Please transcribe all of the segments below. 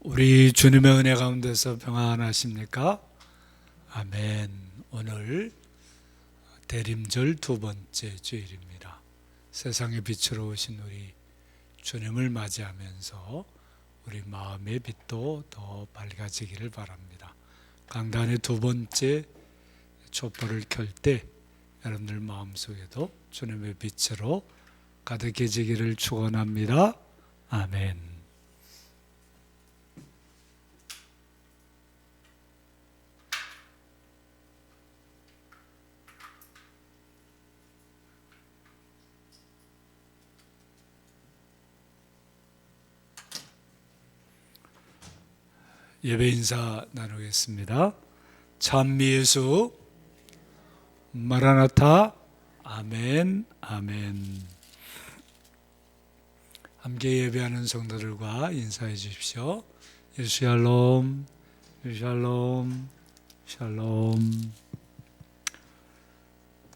우리 주님의 은혜 가운데서 평안하십니까? 아멘. 오늘 대림절 두 번째 주일입니다. 세상의 빛으로 오신 우리 주님을 맞이하면서 우리 마음의 빛도 더 밝아지기를 바랍니다. 강단의 두 번째 촛불을 켤 때 여러분들 마음속에도 주님의 빛으로 가득해지기를 축원합니다. 아멘. 예배 인사 나누겠습니다. 참 예수 마라나타 아멘 아멘. 함께 예배하는 성도들과 인사해 주십시오. 샬롬 샬롬 샬롬.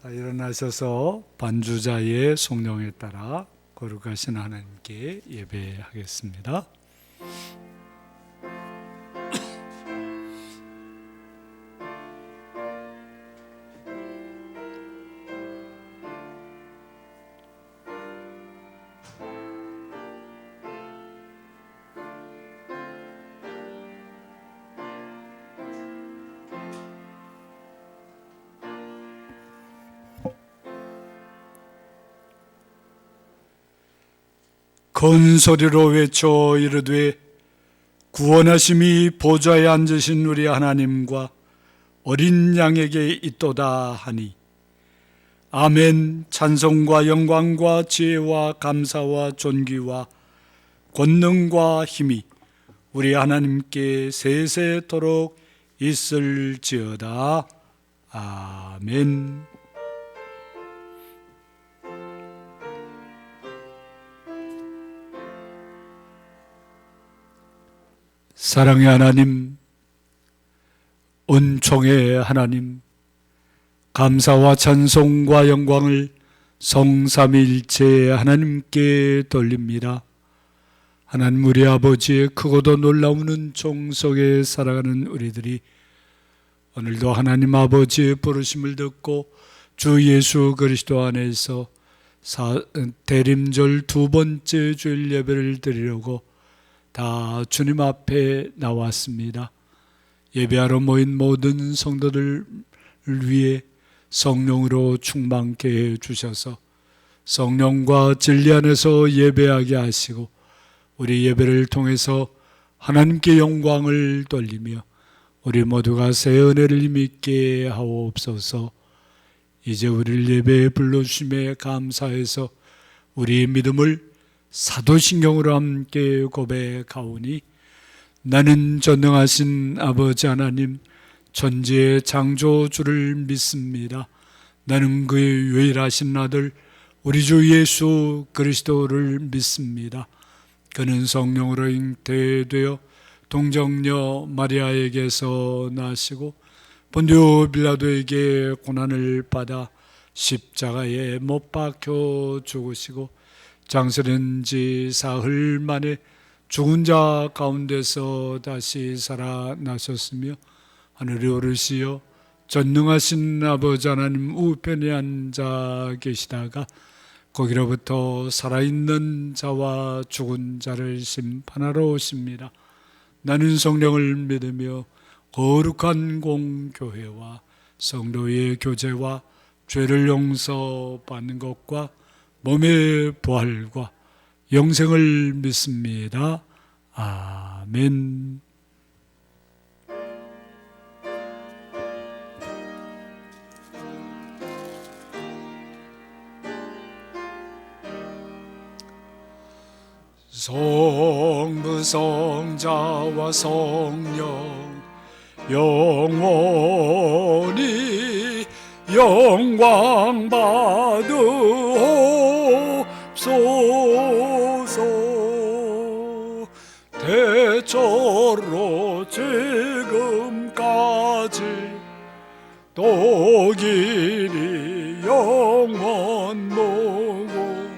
다 일어나셔서 반주자의 성령에 따라 거룩하신 하나님께 예배하겠습니다. 큰 소리로 외쳐 이르되 구원하심이 보좌에 앉으신 우리 하나님과 어린 양에게 있도다 하니 아멘. 찬송과 영광과 지혜와 감사와 존귀와 권능과 힘이 우리 하나님께 세세토록 있을지어다. 아멘. 사랑의 하나님, 은총의 하나님, 감사와 찬송과 영광을 성삼위일체 하나님께 돌립니다. 하나님, 우리 아버지의 크고도 놀라운 은총 속에 살아가는 우리들이 오늘도 하나님 아버지의 부르심을 듣고 주 예수 그리스도 안에서 대림절 두 번째 주일 예배를 드리려고 다 주님 앞에 나왔습니다. 예배하러 모인 모든 성도들을 위해 성령으로 충만케 해 주셔서 성령과 진리 안에서 예배하게 하시고 우리 예배를 통해서 하나님께 영광을 돌리며 우리 모두가 새 은혜를 믿게 하옵소서. 이제 우리를 예배에 불러주심에 감사해서 우리의 믿음을 사도신경으로 함께 고백하오니 나는 전능하신 아버지 하나님 천지의 창조주를 믿습니다. 나는 그의 유일하신 아들 우리 주 예수 그리스도를 믿습니다. 그는 성령으로 잉태되어 동정녀 마리아에게서 나시고 본디오 빌라도에게 고난을 받아 십자가에 못 박혀 죽으시고 장설한 지 사흘 만에 죽은 자 가운데서 다시 살아나셨으며 하늘에 오르시어 전능하신 아버지 하나님 우편에 앉아 계시다가 거기로부터 살아있는 자와 죽은 자를 심판하러 오십니다. 나는 성령을 믿으며 거룩한 공교회와 성도의 교제와 죄를 용서받는 것과 몸의 부활과 영생을 믿습니다. 아멘. 성부 성자와 성령 영원히 영광 받으옵소서. 대처로 지금까지 또 길이 영원 모고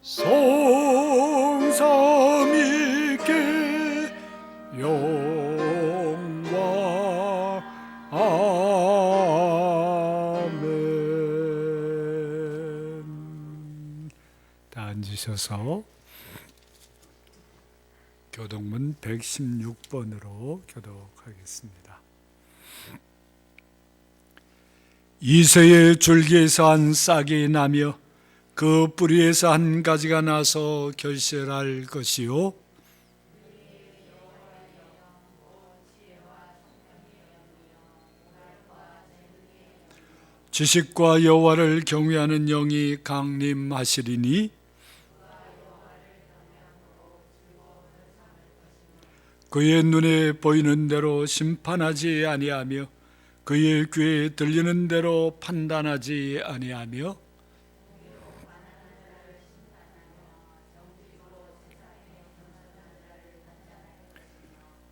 성삼위께 일어나셔서 교독문 116번으로 교독하겠습니다. 이새의 줄기에서 한 싹이 나며 그 뿌리에서 한 가지가 나서 결실할 것이요 지식과 여호와를 경외하는 영이 강림하시리니 그의 눈에 보이는 대로 심판하지 아니하며 그의 귀에 들리는 대로 판단하지 아니하며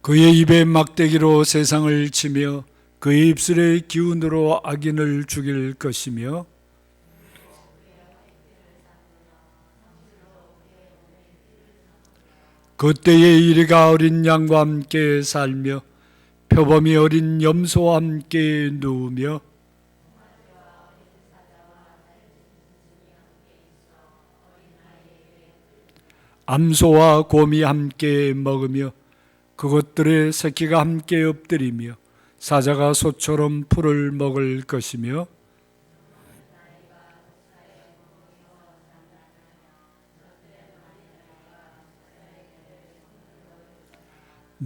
그의 입에 막대기로 세상을 치며 그의 입술의 기운으로 악인을 죽일 것이며 그때에 이리가 어린 양과 함께 살며 표범이 어린 염소와 함께 누우며 암소와 곰이 함께 먹으며 그것들의 새끼가 함께 엎드리며 사자가 소처럼 풀을 먹을 것이며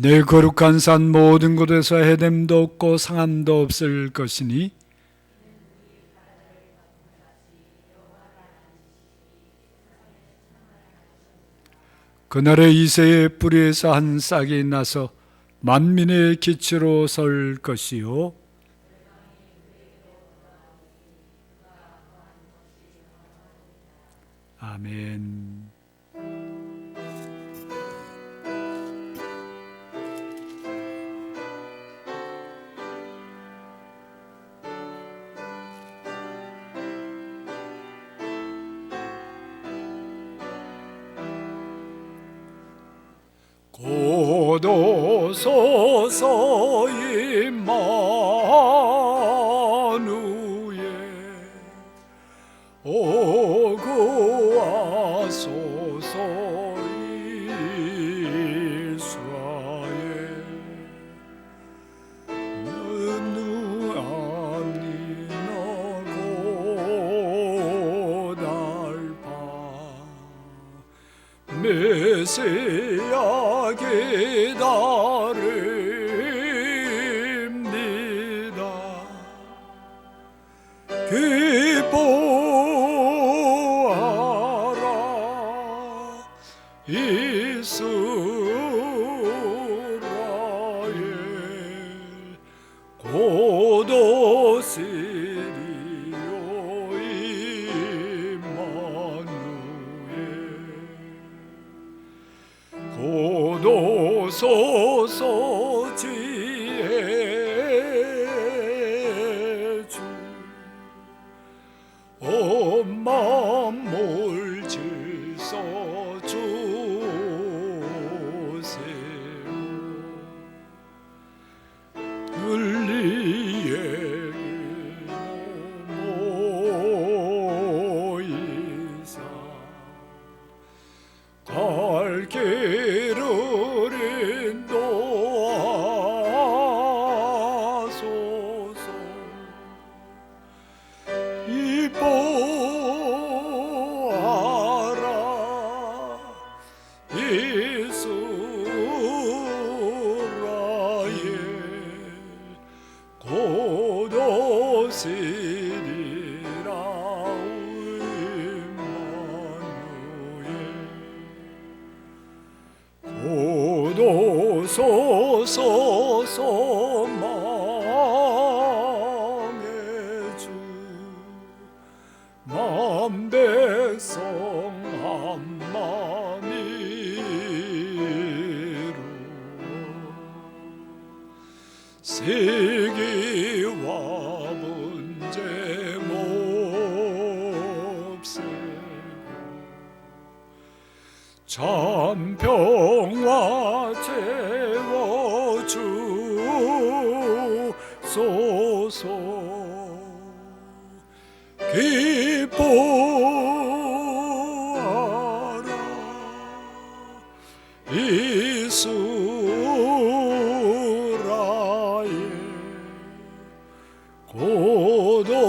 내 거룩한 산 모든 곳에서 해됨도 없고 상함도 없을 것이니 그날에 이새의 뿌리에서 한 싹이 나서 만민의 기치로 설 것이요 아멘. 고도소서 임마누엘 오구하소서 이스라엘 누아니나 고달파 메시아 기다립니다. 기뻐하라 이스라엘 고도시리요 임마누엘 고도소서 지혜 주 엄만 몰질서 주세요 윤리에게 모이사 갈 길을 인도하소서 이뻐하라 이스라엘 고도시리라 고도소서 소망의 주 만백성 한마음이 이루어 시기와 문제 몹세고 참 평화 채워주소서 기뻐하라 이스라엘 고도시리오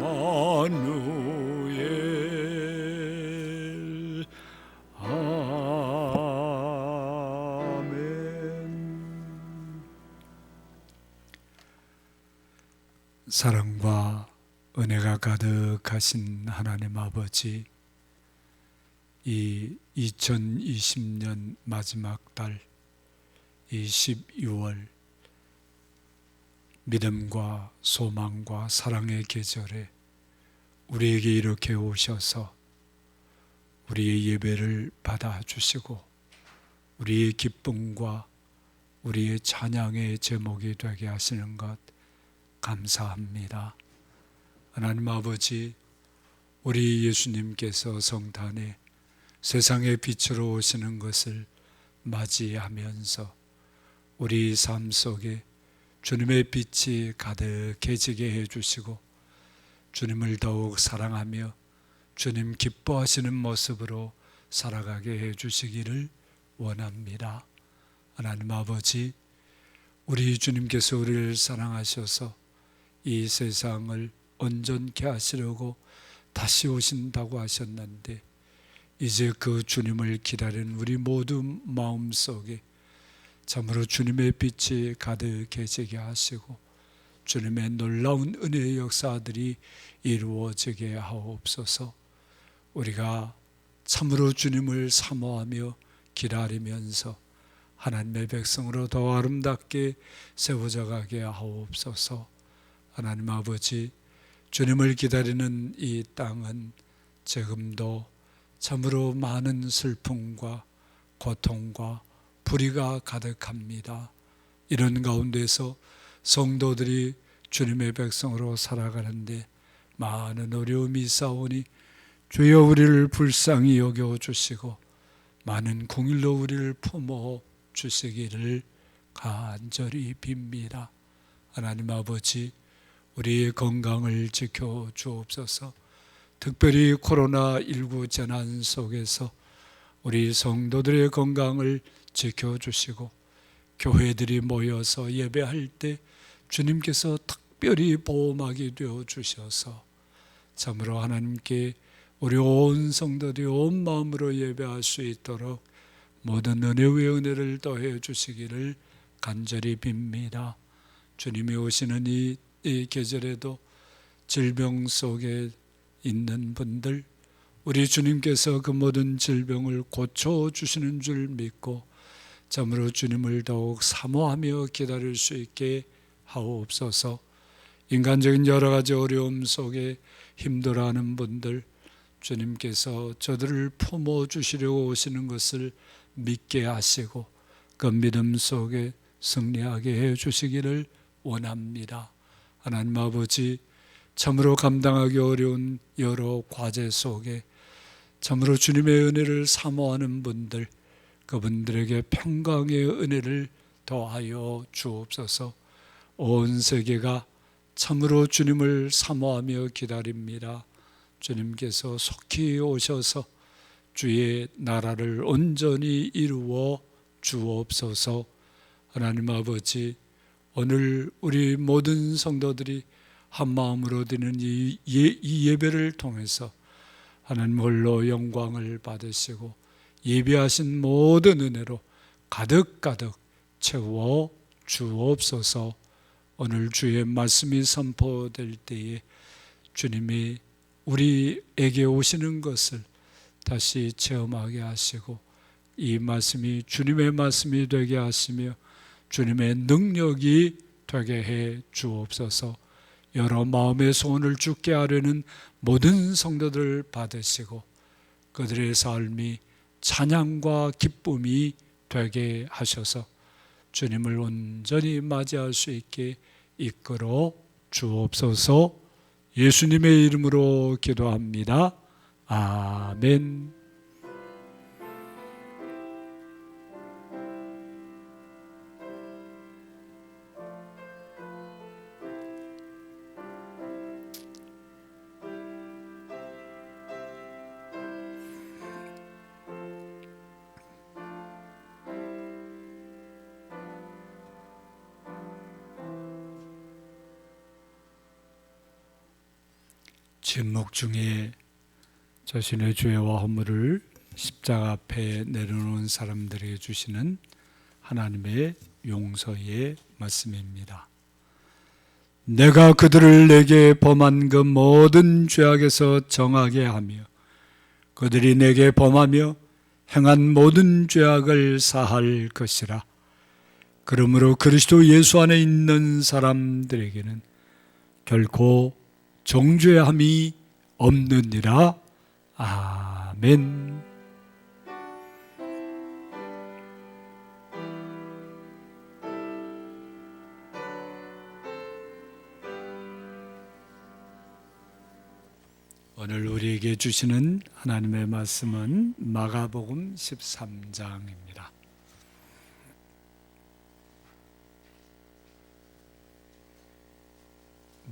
이마누엘 아멘. 사랑과 은혜가 가득하신 하나님 아버지, 이 2020년 마지막 달, 이 12월 믿음과 소망과 사랑의 계절에 우리에게 이렇게 오셔서 우리의 예배를 받아주시고 우리의 기쁨과 우리의 찬양의 제목이 되게 하시는 것 감사합니다. 하나님 아버지, 우리 예수님께서 성탄에 세상의 빛으로 오시는 것을 맞이하면서 우리 삶 속에 주님의 빛이 가득해지게 해주시고 주님을 더욱 사랑하며 주님 기뻐하시는 모습으로 살아가게 해주시기를 원합니다. 하나님 아버지, 우리 주님께서 우리를 사랑하셔서 이 세상을 온전케 하시려고 다시 오신다고 하셨는데, 이제 그 주님을 기다리는 우리 모두 마음속에 참으로 주님의 빛이 가득해지게 하시고 주님의 놀라운 은혜의 역사들이 이루어지게 하옵소서. 우리가 참으로 주님을 사모하며 기다리면서 하나님의 백성으로 더 아름답게 세워져 가게 하옵소서. 하나님 아버지, 주님을 기다리는 이 땅은 지금도 참으로 많은 슬픔과 고통과 불의가 가득합니다. 이런 가운데서 성도들이 주님의 백성으로 살아가는데 많은 어려움이 있사오니 주여 우리를 불쌍히 여겨주시고 많은 공일로 우리를 품어 주시기를 간절히 빕니다. 하나님 아버지, 우리의 건강을 지켜주옵소서. 특별히 코로나19 재난 속에서 우리 성도들의 건강을 지켜주시고 교회들이 모여서 예배할 때 주님께서 특별히 보호막이 되어주셔서 참으로 하나님께 우리 온 성도들이 온 마음으로 예배할 수 있도록 모든 은혜의 은혜를 더해 주시기를 간절히 빕니다. 주님이 오시는 이 계절에도 질병 속에 있는 분들, 우리 주님께서 그 모든 질병을 고쳐주시는 줄 믿고 참으로 주님을 더욱 사모하며 기다릴 수 있게 하옵소서. 인간적인 여러 가지 어려움 속에 힘들어하는 분들, 주님께서 저들을 품어주시려고 오시는 것을 믿게 하시고 그 믿음 속에 승리하게 해주시기를 원합니다. 하나님 아버지, 참으로 감당하기 어려운 여러 과제 속에 참으로 주님의 은혜를 사모하는 분들, 그분들에게 평강의 은혜를 더하여 주옵소서. 온 세계가 참으로 주님을 사모하며 기다립니다. 주님께서 속히 오셔서 주의 나라를 온전히 이루어 주옵소서. 하나님 아버지, 오늘 우리 모든 성도들이 한마음으로 드리는 이 예배를 통해서 하나님 홀로 영광을 받으시고 예비하신 모든 은혜로 가득가득 채워 주옵소서. 오늘 주의 말씀이 선포될 때에 주님이 우리에게 오시는 것을 다시 체험하게 하시고 이 말씀이 주님의 말씀이 되게 하시며 주님의 능력이 되게 해 주옵소서. 여러 마음의 소원을 주게 하려는 모든 성도들 받으시고 그들의 삶이 찬양과 기쁨이 되게 하셔서 주님을 온전히 맞이할 수 있게 이끌어 주옵소서. 예수님의 이름으로 기도합니다. 아멘. 침묵 중에 자신의 죄와 허물을 십자가 앞에 내려놓은 사람들에게 주시는 하나님의 용서의 말씀입니다. 내가 그들을 내게 범한 그 모든 죄악에서 정하게 하며 그들이 내게 범하며 행한 모든 죄악을 사할 것이라. 그러므로 그리스도 예수 안에 있는 사람들에게는 결코 정죄함이 없느니라. 아멘. 오늘 우리에게 주시는 하나님의 말씀은 마가복음 13장입니다.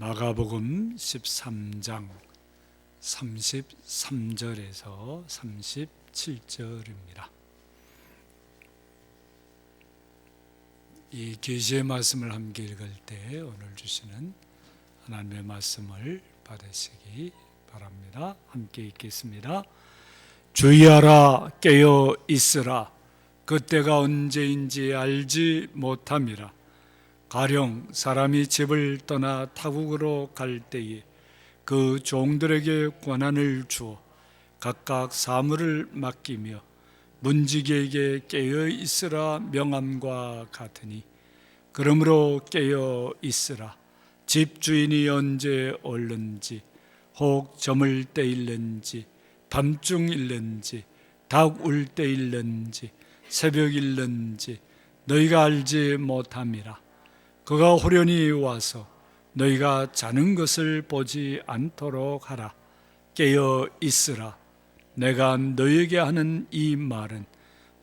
마가복음 13장 33절에서 37절입니다. 이 계시의 말씀을 함께 읽을 때 오늘 주시는 하나님의 말씀을 받으시기 바랍니다. 함께 읽겠습니다. 주의하라, 깨어 있으라. 그때가 언제인지 알지 못함이라. 가령 사람이 집을 떠나 타국으로 갈 때에 그 종들에게 권한을 주어 각각 사물을 맡기며 문지기에게 깨어 있으라 명함과 같으니, 그러므로 깨어 있으라. 집 주인이 언제 올는지, 혹 저물 때일는지, 밤중일는지, 닭 울 때일는지, 새벽일는지 너희가 알지 못함이라. 그가 호련히 와서 너희가 자는 것을 보지 않도록 하라. 깨어 있으라. 내가 너희에게 하는 이 말은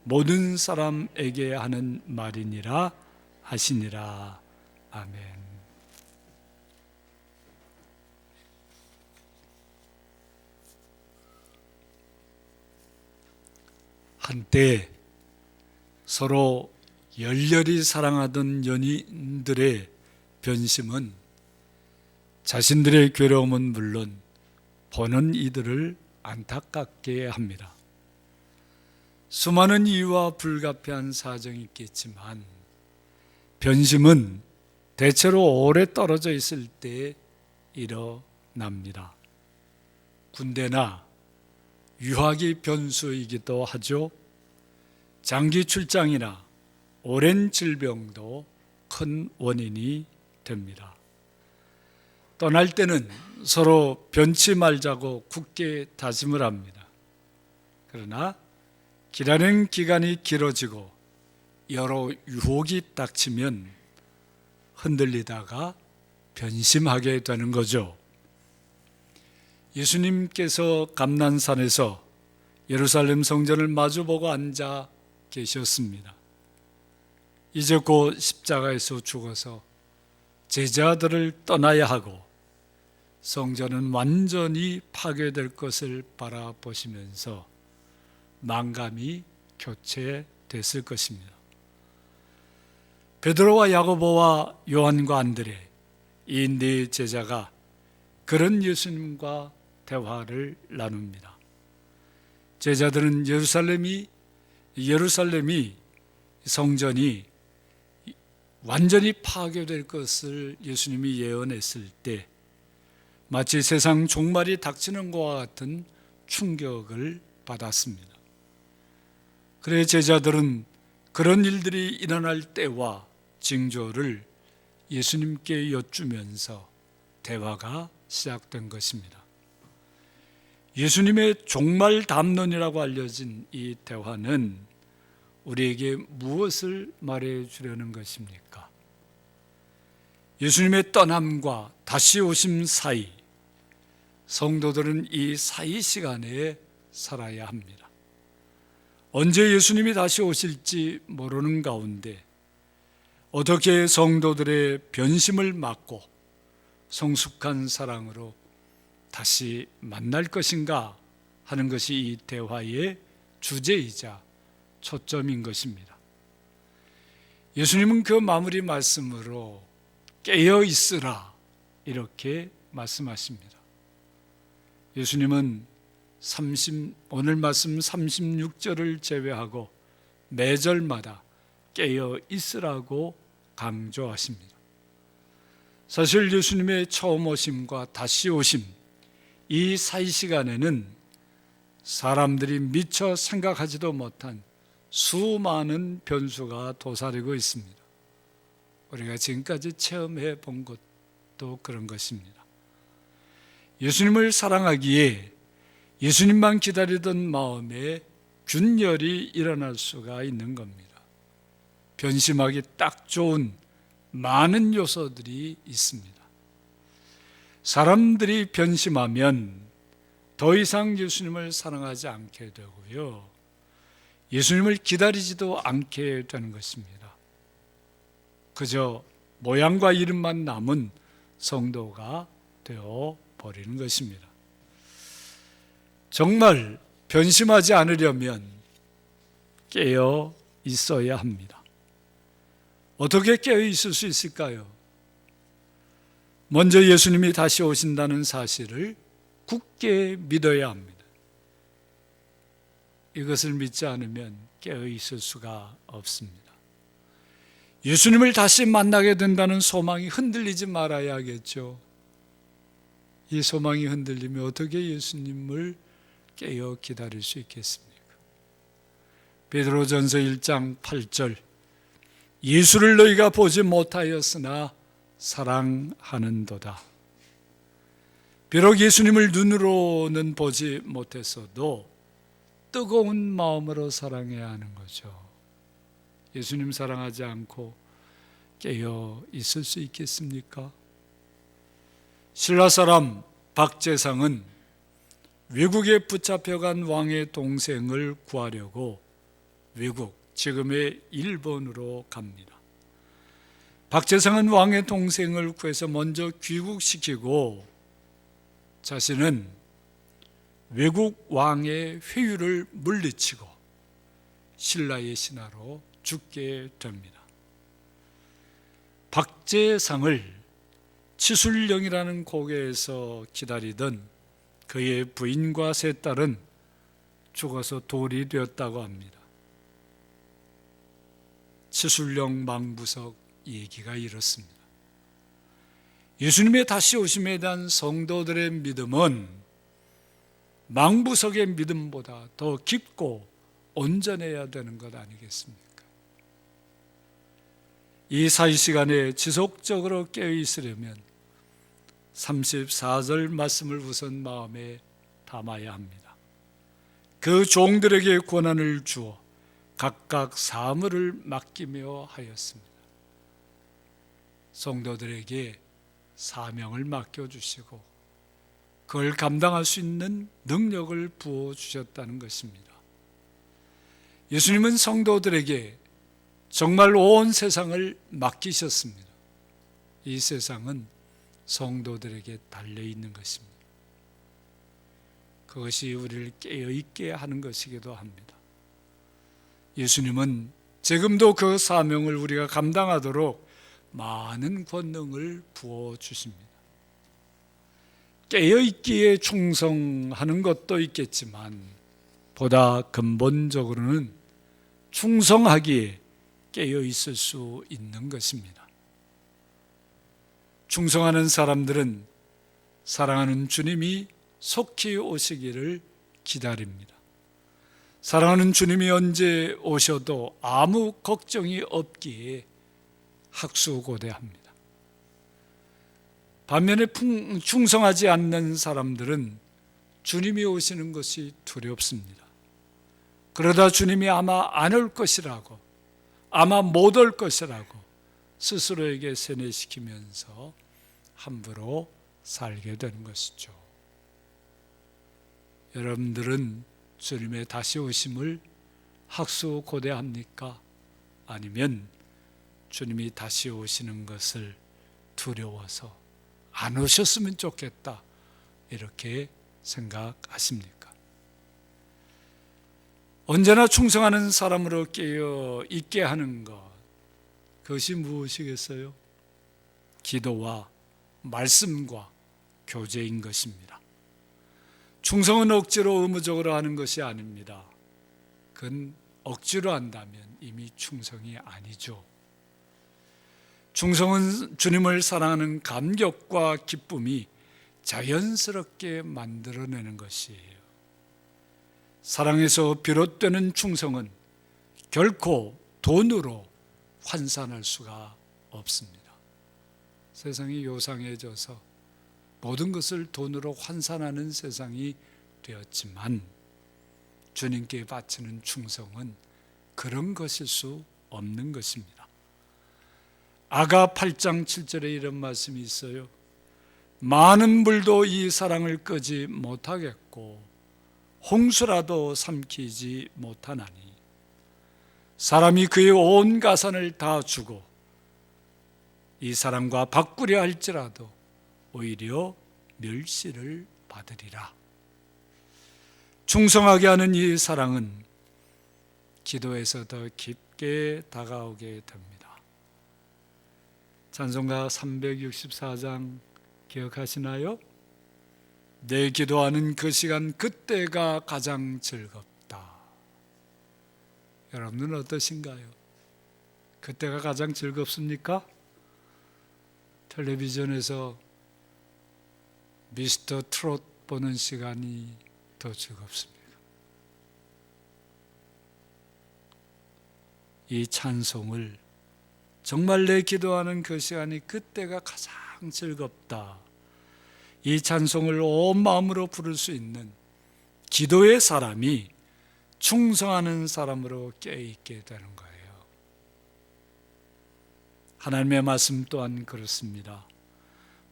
모든 사람에게 하는 말이니라 하시니라. 아멘. 한때 서로 열렬히 사랑하던 연인들의 변심은 자신들의 괴로움은 물론 보는 이들을 안타깝게 합니다. 수많은 이유와 불가피한 사정이 있겠지만 변심은 대체로 오래 떨어져 있을 때 일어납니다. 군대나 유학이 변수이기도 하죠. 장기 출장이나 오랜 질병도 큰 원인이 됩니다. 떠날 때는 서로 변치 말자고 굳게 다짐을 합니다. 그러나 기다리는 기간이 길어지고 여러 유혹이 닥치면 흔들리다가 변심하게 되는 거죠. 예수님께서 감난산에서 예루살렘 성전을 마주보고 앉아 계셨습니다. 이제 곧 십자가에서 죽어서 제자들을 떠나야 하고 성전은 완전히 파괴될 것을 바라보시면서 만감이 교체됐을 것입니다. 베드로와 야고보와 요한과 안드레, 이 네 제자가 그런 예수님과 대화를 나눕니다. 제자들은 예루살렘이 성전이 완전히 파괴될 것을 예수님이 예언했을 때 마치 세상 종말이 닥치는 것과 같은 충격을 받았습니다. 그래 제자들은 그런 일들이 일어날 때와 징조를 예수님께 여쭈면서 대화가 시작된 것입니다. 예수님의 종말 담론이라고 알려진 이 대화는 우리에게 무엇을 말해 주려는 것입니까? 예수님의 떠남과 다시 오심 사이, 성도들은 이 사이 시간에 살아야 합니다. 언제 예수님이 다시 오실지 모르는 가운데 어떻게 성도들의 변심을 막고 성숙한 사랑으로 다시 만날 것인가 하는 것이 이 대화의 주제이자 초점인 것입니다. 예수님은 그 마무리 말씀으로 깨어 있으라 이렇게 말씀하십니다. 예수님은 오늘 말씀 36절을 제외하고 매절마다 깨어 있으라고 강조하십니다. 사실 예수님의 처음 오심과 다시 오심, 이 사이 시간에는 사람들이 미처 생각하지도 못한 수많은 변수가 도사리고 있습니다. 우리가 지금까지 체험해 본 것도 그런 것입니다. 예수님을 사랑하기에 예수님만 기다리던 마음에 균열이 일어날 수가 있는 겁니다. 변심하기 딱 좋은 많은 요소들이 있습니다. 사람들이 변심하면 더 이상 예수님을 사랑하지 않게 되고요, 예수님을 기다리지도 않게 되는 것입니다. 그저 모양과 이름만 남은 성도가 되어 버리는 것입니다. 정말 변심하지 않으려면 깨어 있어야 합니다. 어떻게 깨어 있을 수 있을까요? 먼저 예수님이 다시 오신다는 사실을 굳게 믿어야 합니다. 이것을 믿지 않으면 깨어 있을 수가 없습니다. 예수님을 다시 만나게 된다는 소망이 흔들리지 말아야겠죠. 이 소망이 흔들리면 어떻게 예수님을 깨어 기다릴 수 있겠습니까? 베드로전서 1장 8절, 예수를 너희가 보지 못하였으나 사랑하는도다. 비록 예수님을 눈으로는 보지 못했어도 뜨거운 마음으로 사랑해야 하는 거죠. 예수님 사랑하지 않고 깨어 있을 수 있겠습니까? 신라 사람 박재상은 외국에 붙잡혀간 왕의 동생을 구하려고 외국, 지금의 일본으로 갑니다. 박재상은 왕의 동생을 구해서 먼저 귀국시키고 자신은 외국 왕의 회유를 물리치고 신라의 신하로 죽게 됩니다. 박재상을 치술령이라는 고개에서 기다리던 그의 부인과 세 딸은 죽어서 돌이 되었다고 합니다. 치술령 망부석 얘기가 이렇습니다. 예수님의 다시 오심에 대한 성도들의 믿음은 망부석의 믿음보다 더 깊고 온전해야 되는 것 아니겠습니까? 이 사이 시간에 지속적으로 깨어 있으려면 34절 말씀을 우선 마음에 담아야 합니다. 그 종들에게 권한을 주어 각각 사물을 맡기며 하였습니다. 성도들에게 사명을 맡겨주시고 그걸 감당할 수 있는 능력을 부어주셨다는 것입니다. 예수님은 성도들에게 정말 온 세상을 맡기셨습니다. 이 세상은 성도들에게 달려있는 것입니다. 그것이 우리를 깨어있게 하는 것이기도 합니다. 예수님은 지금도 그 사명을 우리가 감당하도록 많은 권능을 부어주십니다. 깨어있기에 충성하는 것도 있겠지만 보다 근본적으로는 충성하기에 깨어있을 수 있는 것입니다. 충성하는 사람들은 사랑하는 주님이 속히 오시기를 기다립니다. 사랑하는 주님이 언제 오셔도 아무 걱정이 없기에 학수고대합니다. 반면에 충성하지 않는 사람들은 주님이 오시는 것이 두렵습니다. 그러다 주님이 아마 안 올 것이라고, 아마 못 올 것이라고 스스로에게 세뇌시키면서 함부로 살게 되는 것이죠. 여러분들은 주님의 다시 오심을 학수고대합니까? 아니면 주님이 다시 오시는 것을 두려워서 안 오셨으면 좋겠다 이렇게 생각하십니까? 언제나 충성하는 사람으로 깨어 있게 하는 것, 그것이 무엇이겠어요? 기도와 말씀과 교제인 것입니다. 충성은 억지로 의무적으로 하는 것이 아닙니다. 그건 억지로 한다면 이미 충성이 아니죠. 충성은 주님을 사랑하는 감격과 기쁨이 자연스럽게 만들어내는 것이에요. 사랑에서 비롯되는 충성은 결코 돈으로 환산할 수가 없습니다. 세상이 요상해져서 모든 것을 돈으로 환산하는 세상이 되었지만 주님께 바치는 충성은 그런 것일 수 없는 것입니다. 아가 8장 7절에 이런 말씀이 있어요. 많은 물도 이 사랑을 끄지 못하겠고 홍수라도 삼키지 못하나니 사람이 그의 온 가산을 다 주고 이 사랑과 바꾸려 할지라도 오히려 멸시를 받으리라. 충성하게 하는 이 사랑은 기도에서 더 깊게 다가오게 됩니다. 찬송가 364장 기억하시나요? 내 기도하는 그 시간 그때가 가장 즐겁다. 여러분은 어떠신가요? 그때가 가장 즐겁습니까? 텔레비전에서 미스터 트롯 보는 시간이 더 즐겁습니다. 이 찬송을 정말 내 기도하는 그 시간이 그때가 가장 즐겁다. 이 찬송을 온 마음으로 부를 수 있는 기도의 사람이 충성하는 사람으로 깨어있게 되는 거예요. 하나님의 말씀 또한 그렇습니다.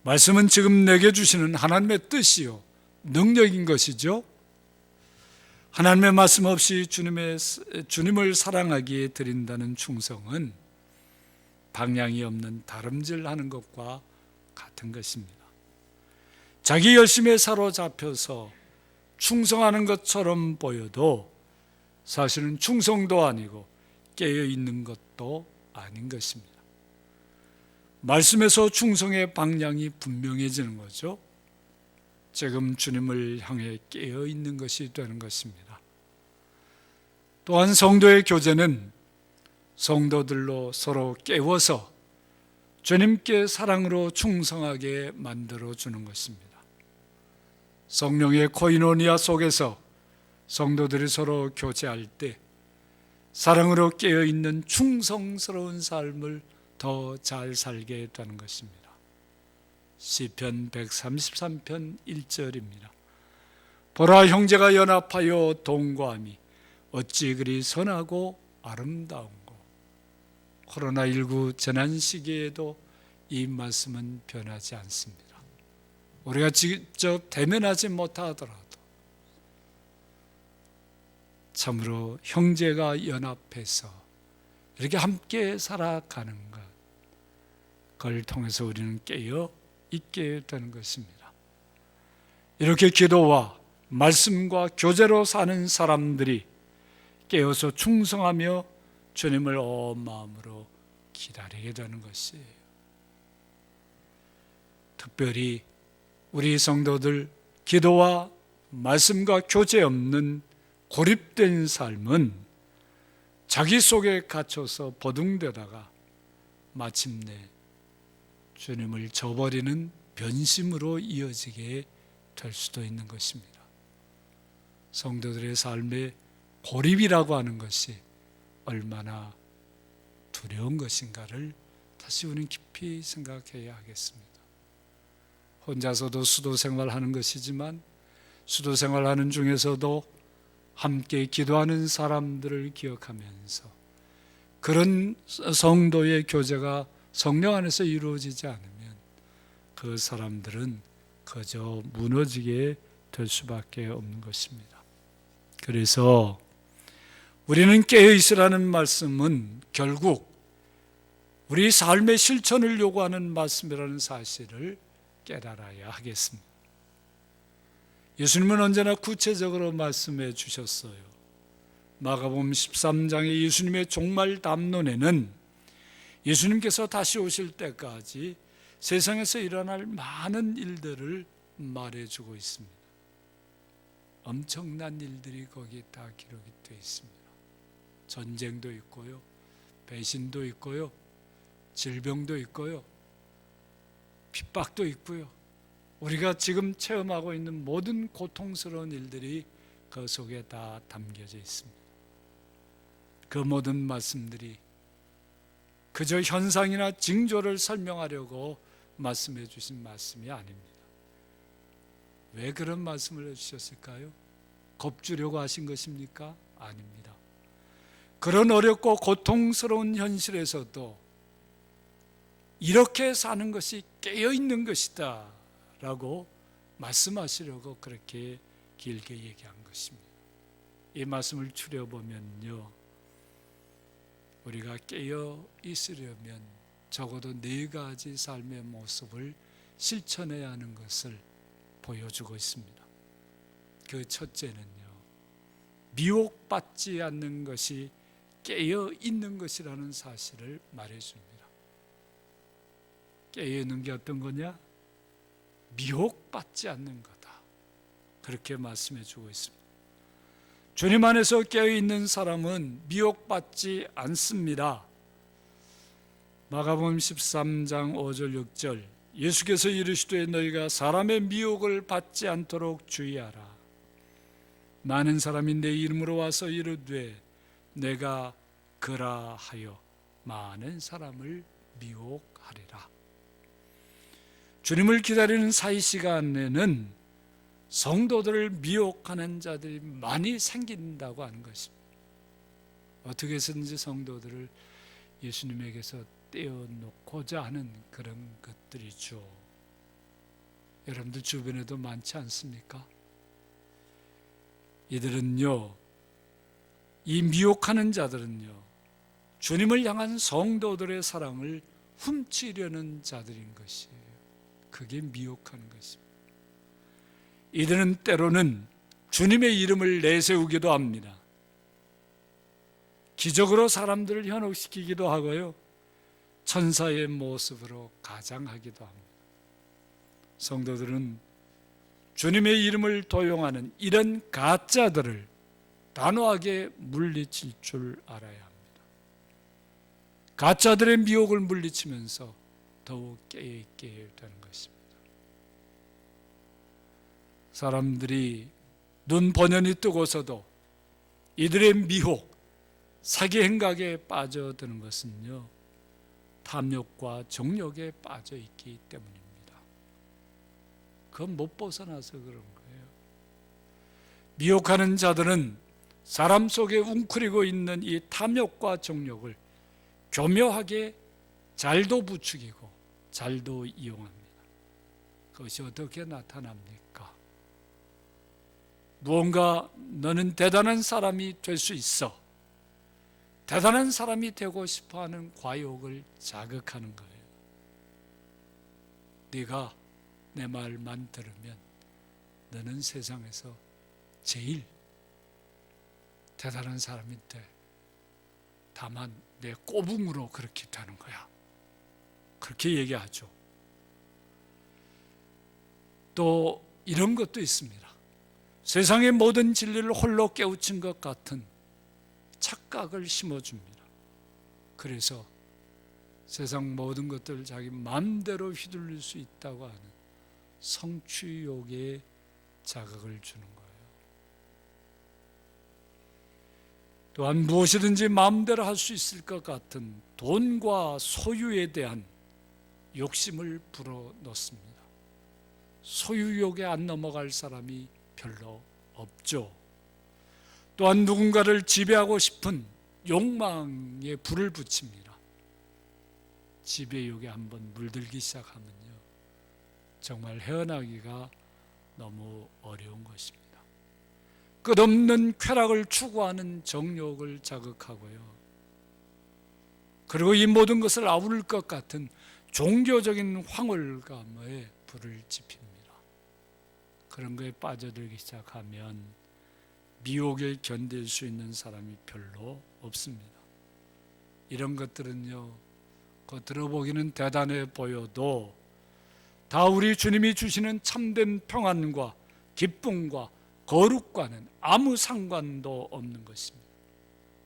말씀은 지금 내게 주시는 하나님의 뜻이요 능력인 것이죠. 하나님의 말씀 없이 주님을 사랑하기에 드린다는 충성은 방향이 없는 다름질하는 것과 같은 것입니다. 자기 열심에 사로잡혀서 충성하는 것처럼 보여도 사실은 충성도 아니고 깨어있는 것도 아닌 것입니다. 말씀에서 충성의 방향이 분명해지는 거죠. 지금 주님을 향해 깨어있는 것이 되는 것입니다. 또한 성도의 교제는 성도들로 서로 깨워서 주님께 사랑으로 충성하게 만들어주는 것입니다. 성령의 코이노니아 속에서 성도들이 서로 교제할 때 사랑으로 깨어있는 충성스러운 삶을 더 잘 살게 되는 것입니다. 시편 133편 1절입니다. 보라, 형제가 연합하여 동거함이 어찌 그리 선하고 아름다운고. 코로나19 재난 시기에도 이 말씀은 변하지 않습니다. 우리가 직접 대면하지 못하더라도 참으로 형제가 연합해서 이렇게 함께 살아가는 것, 그걸 통해서 우리는 깨어 있게 되는 것입니다. 이렇게 기도와 말씀과 교제로 사는 사람들이 깨어서 충성하며 주님을 온 마음으로 기다리게 되는 것이에요. 특별히 우리 성도들 기도와 말씀과 교제 없는 고립된 삶은 자기 속에 갇혀서 버둥대다가 마침내 주님을 저버리는 변심으로 이어지게 될 수도 있는 것입니다. 성도들의 삶에 고립이라고 하는 것이 얼마나 두려운 것인가를 다시 우리는 깊이 생각해야 하겠습니다. 혼자서도 수도 생활하는 것이지만 수도 생활하는 중에서도 함께 기도하는 사람들을 기억하면서 그런 성도의 교제가 성령 안에서 이루어지지 않으면 그 사람들은 그저 무너지게 될 수밖에 없는 것입니다. 그래서 우리는 깨어있으라는 말씀은 결국 우리 삶의 실천을 요구하는 말씀이라는 사실을 깨달아야 하겠습니다. 예수님은 언제나 구체적으로 말씀해 주셨어요. 마가복음 13장의 예수님의 종말 담론에는 예수님께서 다시 오실 때까지 세상에서 일어날 많은 일들을 말해주고 있습니다. 엄청난 일들이 거기에 다 기록이 되어 있습니다. 전쟁도 있고요, 배신도 있고요, 질병도 있고요, 핍박도 있고요. 우리가 지금 체험하고 있는 모든 고통스러운 일들이 그 속에 다 담겨져 있습니다. 그 모든 말씀들이 그저 현상이나 징조를 설명하려고 말씀해 주신 말씀이 아닙니다. 왜 그런 말씀을 해주셨을까요? 겁주려고 하신 것입니까? 아닙니다. 그런 어렵고 고통스러운 현실에서도 이렇게 사는 것이 깨어있는 것이다 라고 말씀하시려고 그렇게 길게 얘기한 것입니다. 이 말씀을 추려보면요, 우리가 깨어 있으려면 적어도 4가지 삶의 모습을 실천해야 하는 것을 보여주고 있습니다. 그 첫째는요, 미혹받지 않는 것이 깨어 있는 것이라는 사실을 말해줍니다. 깨어 있는 게 어떤 거냐? 미혹받지 않는 거다. 그렇게 말씀해 주고 있습니다. 주님 안에서 깨어 있는 사람은 미혹받지 않습니다. 마가복음 13장 5절 6절, 예수께서 이르시되 너희가 사람의 미혹을 받지 않도록 주의하라. 많은 사람이 내 이름으로 와서 이르되 내가 그라 하여 많은 사람을 미혹하리라. 주님을 기다리는 사이 시간에는 성도들을 미혹하는 자들이 많이 생긴다고 하는 것입니다. 어떻게 해서든지 성도들을 예수님에게서 떼어놓고자 하는 그런 것들이죠. 여러분들 주변에도 많지 않습니까? 이들은요, 이 미혹하는 자들은요, 주님을 향한 성도들의 사랑을 훔치려는 자들인 것이에요. 그게 미혹하는 것입니다. 이들은 때로는 주님의 이름을 내세우기도 합니다. 기적으로 사람들을 현혹시키기도 하고요, 천사의 모습으로 가장하기도 합니다. 성도들은 주님의 이름을 도용하는 이런 가짜들을 단호하게 물리칠 줄 알아야 합니다. 가짜들의 미혹을 물리치면서 더욱 깨어있게 되는 것입니다. 사람들이 눈 번연히 뜨고서도 이들의 미혹, 사기 행각에 빠져드는 것은요, 탐욕과 정욕에 빠져 있기 때문입니다. 그건 못 벗어나서 그런 거예요. 미혹하는 자들은 사람 속에 웅크리고 있는 이 탐욕과 정욕을 교묘하게 잘도 부추기고 잘도 이용합니다. 그것이 어떻게 나타납니까? 무언가 너는 대단한 사람이 될 수 있어, 대단한 사람이 되고 싶어하는 과욕을 자극하는 거예요. 네가 내 말만 들으면 너는 세상에서 제일 대단한 사람이 돼. 다만 내 꼬붕으로 그렇게 되는 거야. 그렇게 얘기하죠. 또 이런 것도 있습니다. 세상의 모든 진리를 홀로 깨우친 것 같은 착각을 심어줍니다. 그래서 세상 모든 것들을 자기 마음대로 휘둘릴 수 있다고 하는 성취욕에 자극을 주는 거예요. 또한 무엇이든지 마음대로 할 수 있을 것 같은 돈과 소유에 대한 욕심을 불어넣습니다. 소유욕에 안 넘어갈 사람이 별로 없죠. 또한 누군가를 지배하고 싶은 욕망에 불을 붙입니다. 지배욕에 한번 물들기 시작하면요, 정말 헤어나기가 너무 어려운 것입니다. 끝없는 쾌락을 추구하는 정욕을 자극하고요, 그리고 이 모든 것을 아우를 것 같은 종교적인 황홀감에 불을 지핍니다. 그런 거에 빠져들기 시작하면 미혹에 견딜 수 있는 사람이 별로 없습니다. 이런 것들은요, 겉으로 보기는 대단해 보여도 다 우리 주님이 주시는 참된 평안과 기쁨과 거룩과는 아무 상관도 없는 것입니다.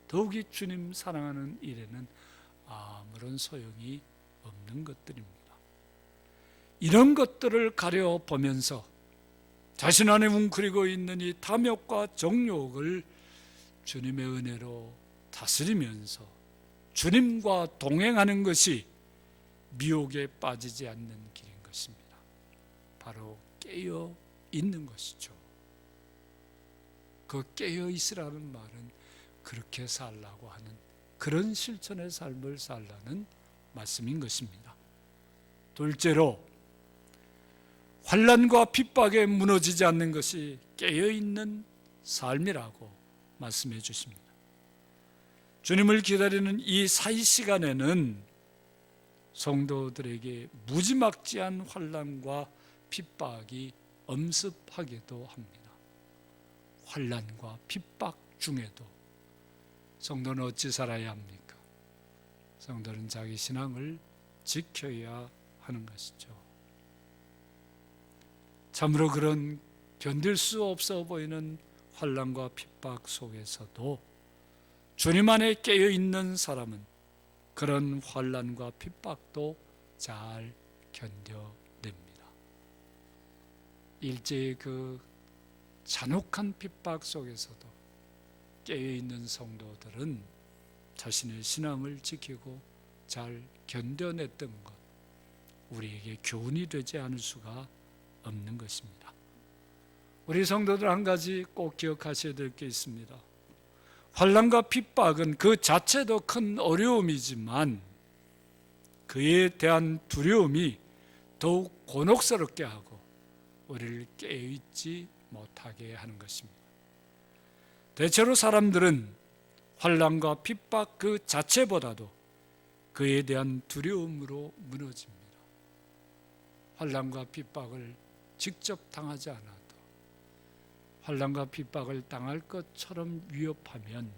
더욱이 주님 사랑하는 일에는 아무런 소용이 없는 것들입니다. 이런 것들을 가려보면서 자신 안에 웅크리고 있는 이 탐욕과 정욕을 주님의 은혜로 다스리면서 주님과 동행하는 것이 미혹에 빠지지 않는 길인 것입니다. 바로 깨어 있는 것이죠. 그 깨어 있으라는 말은 그렇게 살라고 하는, 그런 실천의 삶을 살라는 말씀인 것입니다. 둘째로, 환난과 핍박에 무너지지 않는 것이 깨어있는 삶이라고 말씀해 주십니다. 주님을 기다리는 이 사이 시간에는 성도들에게 무지막지한 환난과 핍박이 엄습하기도 합니다. 환난과 핍박 중에도 성도는 어찌 살아야 합니까? 성도는 자기 신앙을 지켜야 하는 것이죠. 참으로 그런 견딜 수 없어 보이는 환난과 핍박 속에서도 주님 안에 깨어 있는 사람은 그런 환난과 핍박도 잘 견뎌냅니다. 일제의 그 잔혹한 핍박 속에서도 깨어 있는 성도들은 자신의 신앙을 지키고 잘 견뎌냈던 것, 우리에게 교훈이 되지 않을 수가 없는 것입니다. 우리 성도들 한 가지 꼭 기억하셔야 될 게 있습니다. 환난과 핍박은 그 자체도 큰 어려움이지만 그에 대한 두려움이 더욱 곤혹스럽게 하고 우리를 깨어있지 못하게 하는 것입니다. 대체로 사람들은 환난과 핍박 그 자체보다도 그에 대한 두려움으로 무너집니다. 환난과 핍박을 직접 당하지 않아도 환난과 핍박을 당할 것처럼 위협하면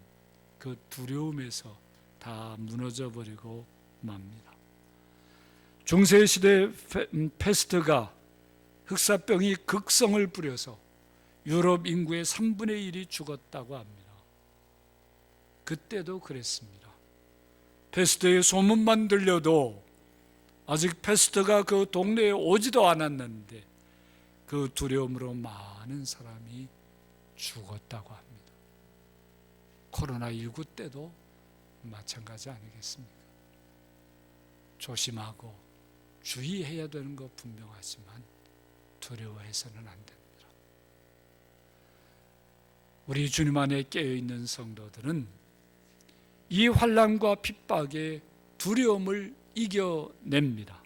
그 두려움에서 다 무너져버리고 맙니다. 중세시대 패스트가 흑사병이 극성을 부려서 유럽 인구의 3분의 1이 죽었다고 합니다. 그때도 그랬습니다. 패스트의 소문만 들려도 아직 패스트가 그 동네에 오지도 않았는데 그 두려움으로 많은 사람이 죽었다고 합니다. 코로나19 때도 마찬가지 아니겠습니까? 조심하고 주의해야 되는 것 분명하지만 두려워해서는 안 됩니다. 우리 주님 안에 깨어있는 성도들은 이 환난과 핍박의 두려움을 이겨냅니다.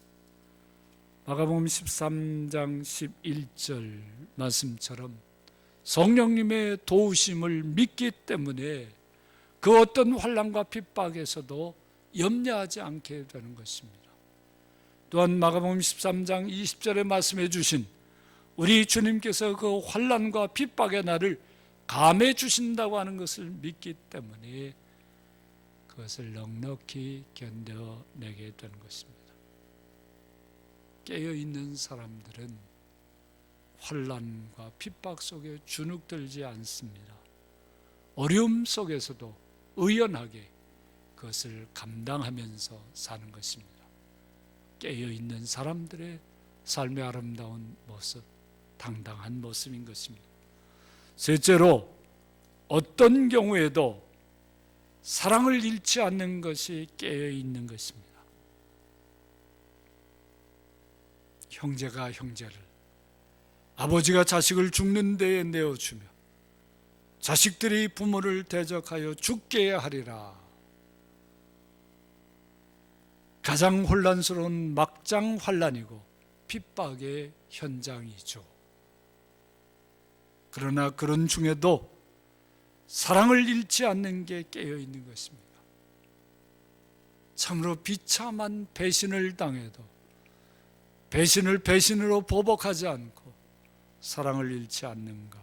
마가복음 13장 11절 말씀처럼 성령님의 도우심을 믿기 때문에 그 어떤 환난과 핍박에서도 염려하지 않게 되는 것입니다. 또한 마가복음 13장 20절에 말씀해 주신 우리 주님께서 그 환난과 핍박의 날을 감해 주신다고 하는 것을 믿기 때문에 그것을 넉넉히 견뎌내게 되는 것입니다. 깨어있는 사람들은 환난과 핍박 속에 주눅들지 않습니다. 어려움 속에서도 의연하게 그것을 감당하면서 사는 것입니다. 깨어있는 사람들의 삶의 아름다운 모습, 당당한 모습인 것입니다. 셋째로, 어떤 경우에도 사랑을 잃지 않는 것이 깨어있는 것입니다. 형제가 형제를, 아버지가 자식을 죽는 데에 내어주며 자식들이 부모를 대적하여 죽게 하리라. 가장 혼란스러운 막장 환난이고 핍박의 현장이죠. 그러나 그런 중에도 사랑을 잃지 않는 게 깨어있는 것입니다. 참으로 비참한 배신을 당해도 배신을 배신으로 보복하지 않고 사랑을 잃지 않는가,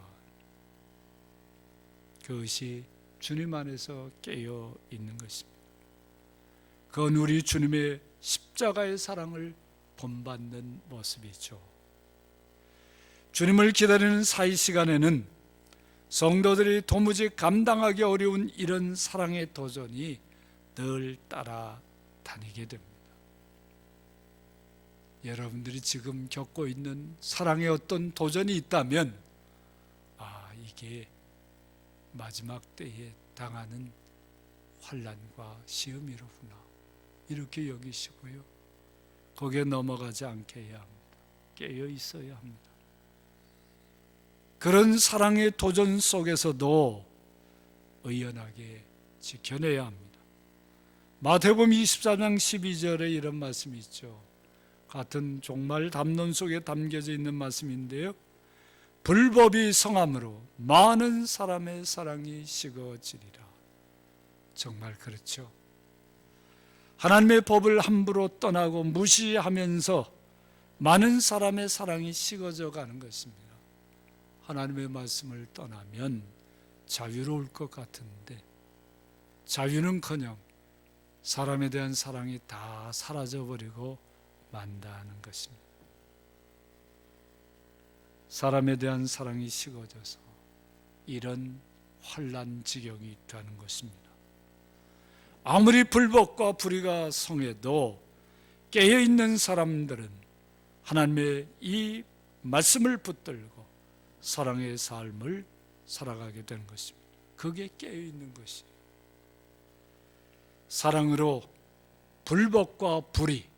그것이 주님 안에서 깨어 있는 것입니다. 그건 우리 주님의 십자가의 사랑을 본받는 모습이죠. 주님을 기다리는 사이 시간에는 성도들이 도무지 감당하기 어려운 이런 사랑의 도전이 늘 따라다니게 됩니다. 여러분들이 지금 겪고 있는 사랑의 어떤 도전이 있다면 이게 마지막 때에 당하는 환난과 시험이로구나, 이렇게 여기시고요, 거기에 넘어가지 않게 해야 합니다. 깨어 있어야 합니다. 그런 사랑의 도전 속에서도 의연하게 지켜내야 합니다. 마태복음 24장 12절에 이런 말씀이 있죠. 같은 종말 담론 속에 담겨져 있는 말씀인데요, 불법이 성함으로 많은 사람의 사랑이 식어지리라. 정말 그렇죠. 하나님의 법을 함부로 떠나고 무시하면서 많은 사람의 사랑이 식어져 가는 것입니다. 하나님의 말씀을 떠나면 자유로울 것 같은데 자유는커녕 사람에 대한 사랑이 다 사라져버리고 만다는 것입니다. 사람에 대한 사랑이 식어져서 이런 환난 지경이 되는 것입니다. 아무리 불법과 불의가 성해도 깨어있는 사람들은 하나님의 이 말씀을 붙들고 사랑의 삶을 살아가게 되는 것입니다. 그게 깨어있는 것이에요. 사랑으로 불법과 불의,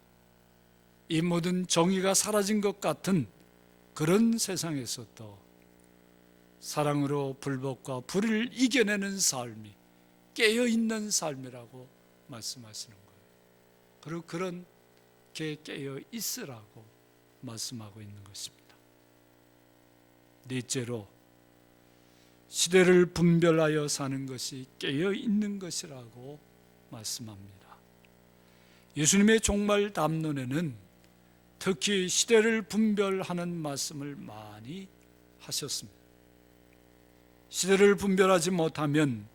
이 모든 정의가 사라진 것 같은 그런 세상에서도 사랑으로 불법과 불의를 이겨내는 삶이 깨어있는 삶이라고 말씀하시는 거예요. 그리고 그렇게 깨어 있으라고 말씀하고 있는 것입니다. 넷째로, 시대를 분별하여 사는 것이 깨어 있는 것이라고 말씀합니다. 예수님의 종말 담론에는 특히 시대를 분별하는 말씀을 많이 하셨습니다. 시대를 분별하지 못하면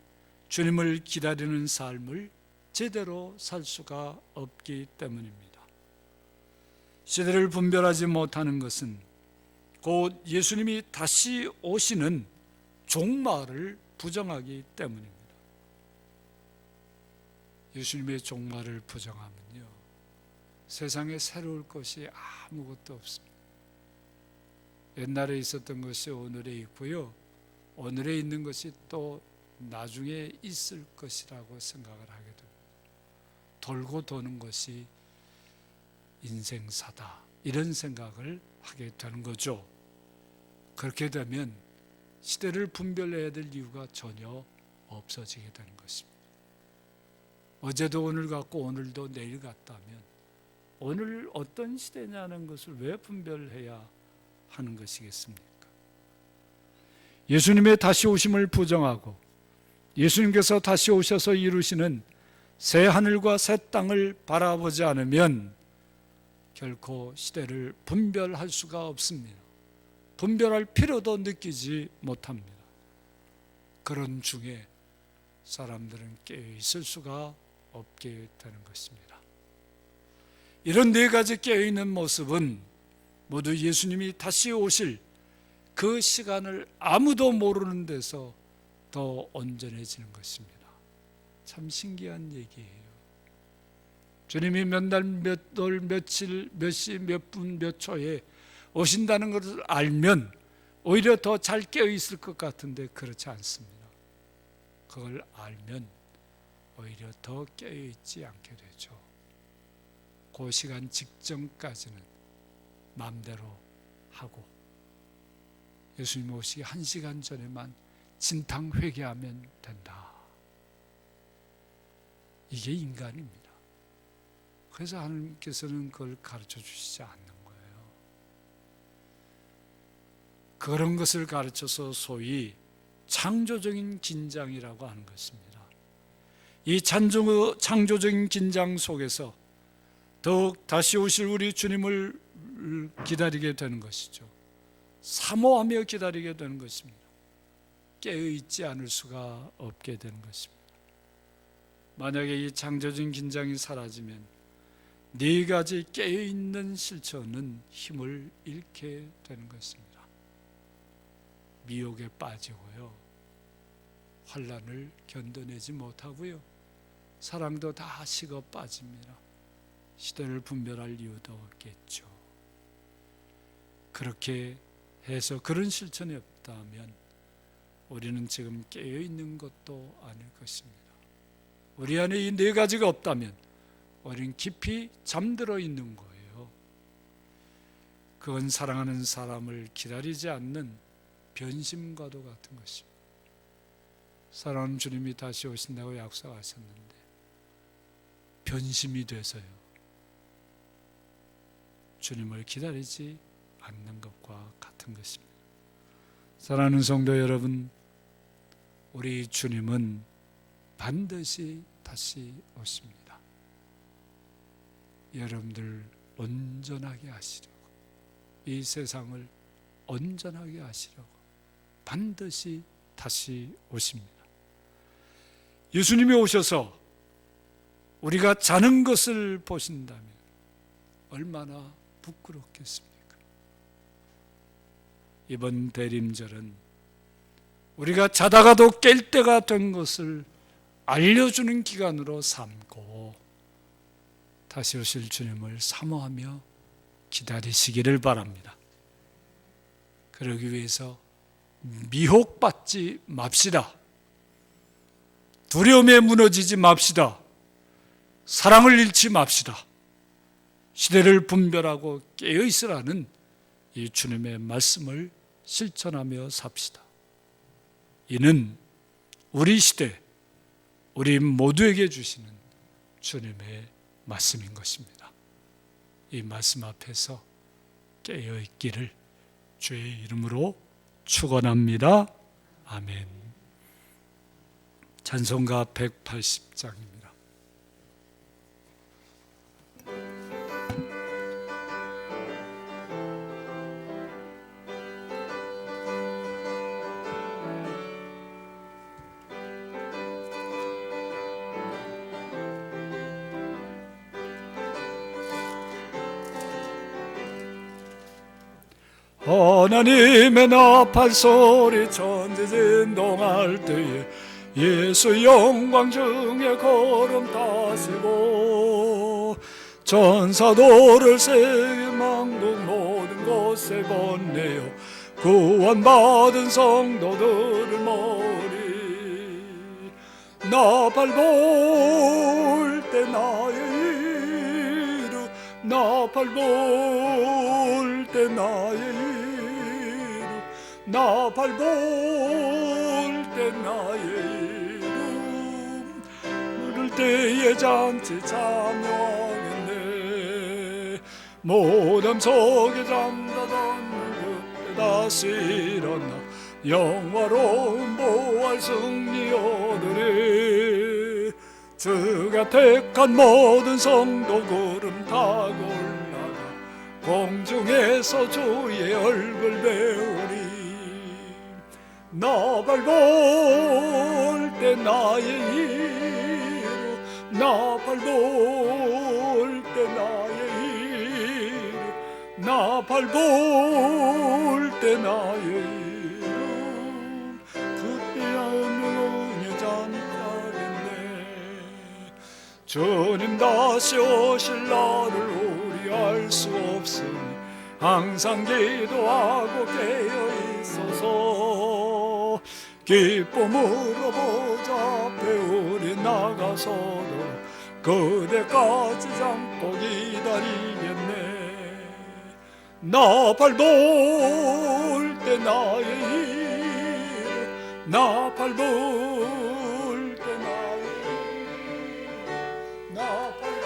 주님을 기다리는 삶을 제대로 살 수가 없기 때문입니다. 시대를 분별하지 못하는 것은 곧 예수님이 다시 오시는 종말을 부정하기 때문입니다. 예수님의 종말을 부정하면요, 세상에 새로울 것이 아무것도 없습니다. 옛날에 있었던 것이 오늘에 있고요, 오늘에 있는 것이 또 나중에 있을 것이라고 생각을 하게 됩니다. 돌고 도는 것이 인생사다, 이런 생각을 하게 되는 거죠. 그렇게 되면 시대를 분별해야 될 이유가 전혀 없어지게 되는 것입니다. 어제도 오늘 같고 오늘도 내일 같다면 오늘 어떤 시대냐는 것을 왜 분별해야 하는 것이겠습니까? 예수님의 다시 오심을 부정하고 예수님께서 다시 오셔서 이루시는 새 하늘과 새 땅을 바라보지 않으면 결코 시대를 분별할 수가 없습니다. 분별할 필요도 느끼지 못합니다. 그런 중에 사람들은 깨어 있을 수가 없게 되는 것입니다. 이런 네 가지 깨어있는 모습은 모두 예수님이 다시 오실 그 시간을 아무도 모르는 데서 더 온전해지는 것입니다. 참 신기한 얘기예요. 주님이 몇 날, 몇 월, 며칠, 몇 시, 몇 분, 몇 초에 오신다는 것을 알면 오히려 더 잘 깨어있을 것 같은데 그렇지 않습니다. 그걸 알면 오히려 더 깨어있지 않게 되죠. 그 시간 직전까지는 마음대로 하고 예수님 오시기 1시간 전에만 진탕 회개하면 된다. 이게 인간입니다. 그래서 하나님께서는 그걸 가르쳐 주시지 않는 거예요. 그런 것을 가르쳐서 소위 창조적인 긴장이라고 하는 것입니다. 이 창조적인 긴장 속에서 더욱 다시 오실 우리 주님을 기다리게 되는 것이죠. 사모하며 기다리게 되는 것입니다. 깨어있지 않을 수가 없게 되는 것입니다. 만약에 이 창조적인 긴장이 사라지면 네 가지 깨어있는 실천은 힘을 잃게 되는 것입니다. 미혹에 빠지고요, 환난을 견뎌내지 못하고요, 사랑도 다 식어 빠집니다. 시대를 분별할 이유도 없겠죠. 그렇게 해서 그런 실천이 없다면 우리는 지금 깨어있는 것도 아닐 것입니다. 우리 안에 이 네 가지가 없다면 우리는 깊이 잠들어 있는 거예요. 그건 사랑하는 사람을 기다리지 않는 변심과도 같은 것입니다. 사랑하는 주님이 다시 오신다고 약속하셨는데 변심이 돼서요, 주님을 기다리지 않는 것과 같은 것입니다. 사랑하는 성도 여러분, 우리 주님은 반드시 다시 오십니다. 여러분들 온전하게 하시려고, 이 세상을 온전하게 하시려고 반드시 다시 오십니다. 예수님이 오셔서 우리가 자는 것을 보신다면 얼마나 부끄럽겠습니까? 이번 대림절은 우리가 자다가도 깰 때가 된 것을 알려주는 기간으로 삼고 다시 오실 주님을 사모하며 기다리시기를 바랍니다. 그러기 위해서 미혹받지 맙시다. 두려움에 무너지지 맙시다. 사랑을 잃지 맙시다. 시대를 분별하고 깨어있으라는 이 주님의 말씀을 실천하며 삽시다. 이는 우리 시대, 우리 모두에게 주시는 주님의 말씀인 것입니다. 이 말씀 앞에서 깨어있기를 주의 이름으로 축원합니다. 아멘. 찬송가 180장입니다. 하나님의 나팔 소리 천지진동할 때에 예수 영광 중에 걸음 타시고 전사도를 세계 만국 모든 곳에 번내어 구원받은 성도들을 모으리. 나팔 불 때 나의 이름, 나팔 불 때 나의 이름, 나팔 불 때 나의 이름, 부를 때에 잔치 참여하겠네. 모담 속에 잠자던 그때 다시 일어나 영화로운 보활 승리 얻으리. 주가 택한 모든 성도 구름 타고 올라가 공중에서 주의 얼굴 배우리. 나팔 불 때 나의 이름, 나팔 불 때 나의 이름, 나팔 불 때 나의 이름, 그때 하늘은 잠자겠네. 주님 다시 오실 날을 우리 알 수 없으니 항상 기도하고 깨어 있어서 기쁨으로 보좌 앞에 우리 나가서도 그대까지 잠고 기다리겠네. 나팔 불 때 나의 이름, 나팔 불 때 나의 이름, 나팔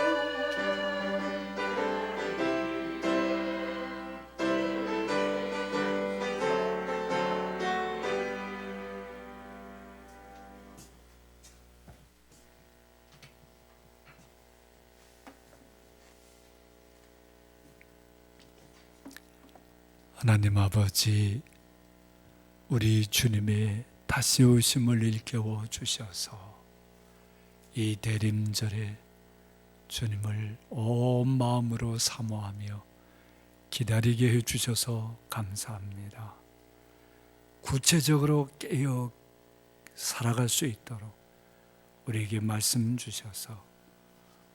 하나님 아버지, 우리 주님의 다시 오심을 일깨워 주셔서 이 대림절에 주님을 온 마음으로 사모하며 기다리게 해주셔서 감사합니다. 구체적으로 깨어 살아갈 수 있도록 우리에게 말씀 주셔서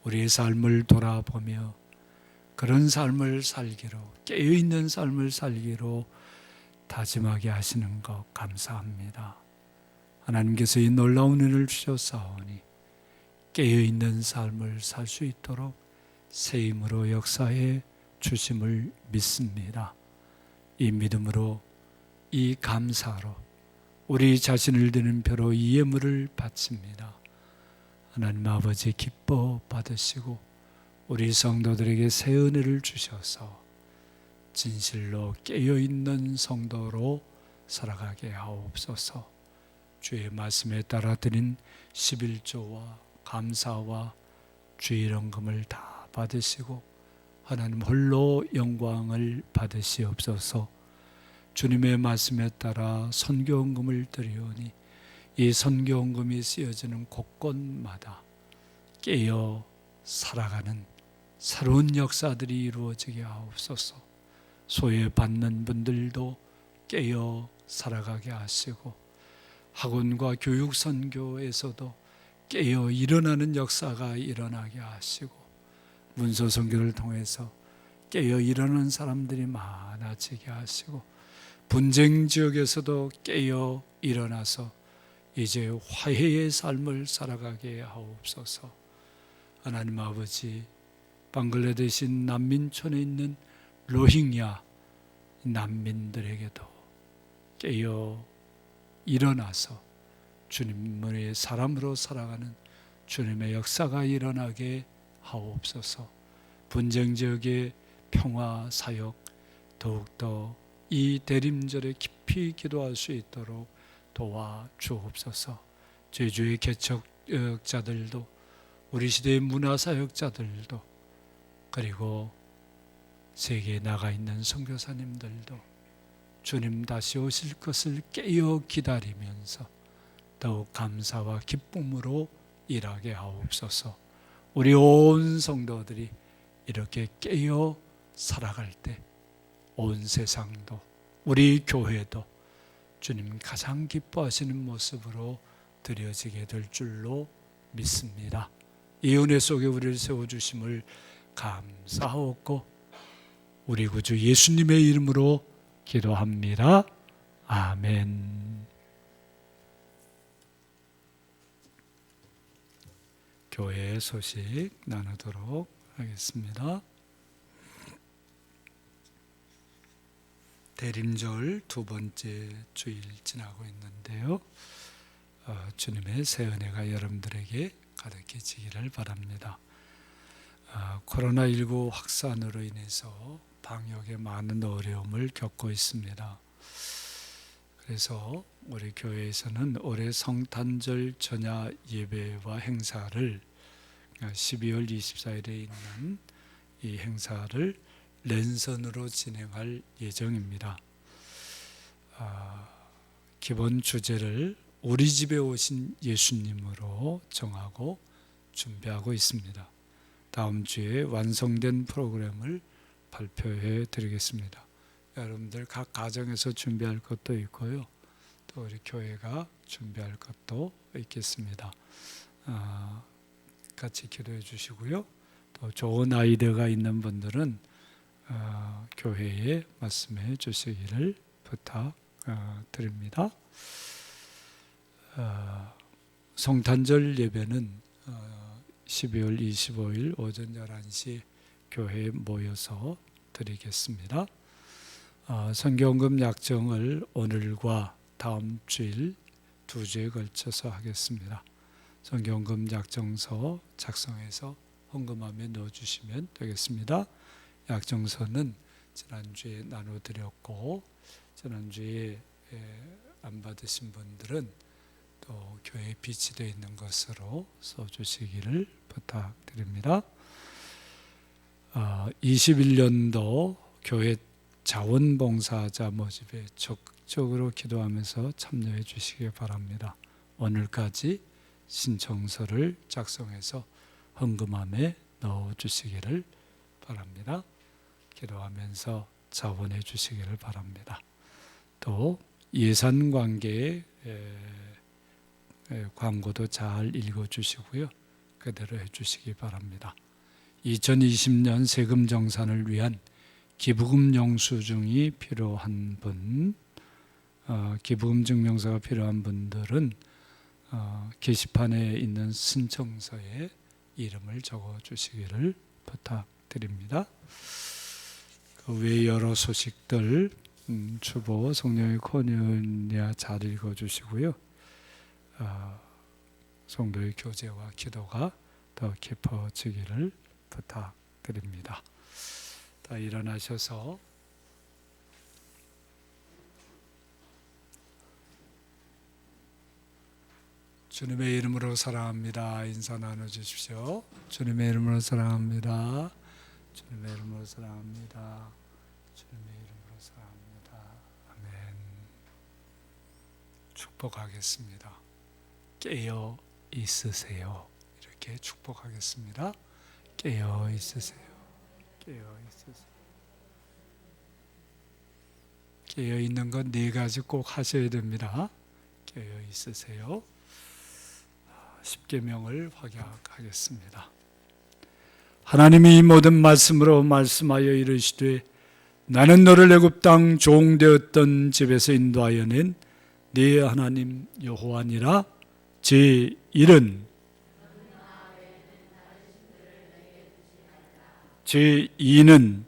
우리의 삶을 돌아보며 그런 삶을 살기로, 깨어있는 삶을 살기로 다짐하게 하시는 것 감사합니다. 하나님께서 이 놀라운 은혜를 주셨사오니 깨어있는 삶을 살 수 있도록 새 힘으로 역사해 주심을 믿습니다. 이 믿음으로, 이 감사로 우리 자신을 드는 표로 이 예물을 바칩니다. 하나님 아버지 기뻐 받으시고 우리 성도들에게 새 은혜를 주셔서 진실로 깨어있는 성도로 살아가게 하옵소서. 주의 말씀에 따라 드린 11조와 감사와 주의 영광을 다 받으시고 하나님 홀로 영광을 받으시옵소서. 주님의 말씀에 따라 선교헌금을 드리오니 이 선교헌금이 쓰여지는 곳곳마다 깨어 살아가는 새로운 역사들이 이루어지게 하옵소서. 소외받는 분들도 깨어 살아가게 하시고 학원과 교육 선교에서도 깨어 일어나는 역사가 일어나게 하시고 문서 선교를 통해서 깨어 일어나는 사람들이 많아지게 하시고 분쟁 지역에서도 깨어 일어나서 이제 화해의 삶을 살아가게 하옵소서. 하나님 아버지, 방글라데시 난민촌에 있는 로힝야 난민들에게도 깨어 일어나서 주님의 사람으로 살아가는 주님의 역사가 일어나게 하옵소서. 분쟁 지역의 평화 사역 더욱더 이 대림절에 깊이 기도할 수 있도록 도와주옵소서. 제주의 개척자들도 우리 시대의 문화사역자들도 그리고 세계에 나가 있는 선교사님들도 주님 다시 오실 것을 깨어 기다리면서 더욱 감사와 기쁨으로 일하게 하옵소서. 우리 온 성도들이 이렇게 깨어 살아갈 때 온 세상도 우리 교회도 주님 가장 기뻐하시는 모습으로 드려지게 될 줄로 믿습니다. 이 은혜 속에 우리를 세워주심을 감사하옵고 우리 구주 예수님의 이름으로 기도합니다. 아멘. 교회 소식 나누도록 하겠습니다. 대림절 두 번째 주일 지나고 있는데요. 주님의 새 은혜가 여러분들에게 가득해지기를 바랍니다. 코로나19 확산으로 인해서 방역에 많은 어려움을 겪고 있습니다. 그래서 우리 교회에서는 올해 성탄절 전야 예배와 행사를 12월 24일에 있는 이 행사를 랜선으로 진행할 예정입니다. 기본 주제를 우리 집에 오신 예수님으로 정하고 준비하고 있습니다. 다음 주에 완성된 프로그램을 발표해 드리겠습니다. 여러분들 각 가정에서 준비할 것도 있고요. 또 우리 교회가 준비할 것도 있겠습니다. 같이 기도해 주시고요. 또 좋은 아이디어가 있는 분들은 교회에 말씀해 주시기를 부탁드립니다. 성탄절 예배는 12월 25일 오전 11시 교회에 모여서 드리겠습니다. 선교헌금 약정을 오늘과 다음 주일 두 주에 걸쳐서 하겠습니다. 선교헌금 약정서 작성해서 헌금함에 넣어주시면 되겠습니다. 약정서는 지난주에 나눠드렸고 지난주에 안 받으신 분들은 또 교회에 비치되어 있는 것으로 써주시기를 부탁드립니다. 21년도 교회 자원봉사자 모집에 적극적으로 기도하면서 참여해 주시기 바랍니다. 오늘까지 신청서를 작성해서 헌금함에 넣어주시기를 바랍니다. 기도하면서 자원해 주시기를 바랍니다. 또 예산 관계에 광고도 잘 읽어주시고요. 그대로 해주시기 바랍니다. 2020년 세금 정산을 위한 기부금 영수증이 필요한 분, 기부금 증명서가 필요한 분들은 게시판에 있는 신청서에 이름을 적어주시기를 부탁드립니다. 그 외 여러 소식들 주보 성령의 코뉴니아 잘 읽어주시고요. 성도의 교제와 기도가 더 깊어지기를 부탁드립니다. 다 일어나셔서 주님의 이름으로 사랑합니다. 인사 나눠주십시오. 주님의 이름으로 사랑합니다. 주님의 이름으로 사랑합니다. 주님의 이름으로 사랑합니다. 아멘. 축복하겠습니다. 깨어 있으세요. 이렇게 축복하겠습니다. 깨어 있으세요. 깨어 있으세요. 깨어 있는 건 네 가지 꼭 하셔야 됩니다. 깨어 있으세요. 10계명을 확약하겠습니다. 하나님이 모든 말씀으로 말씀하여 이르시되 나는 너를 애굽 땅 종되었던 집에서 인도하여 낸 네 하나님 여호와니라. 제1은 제2는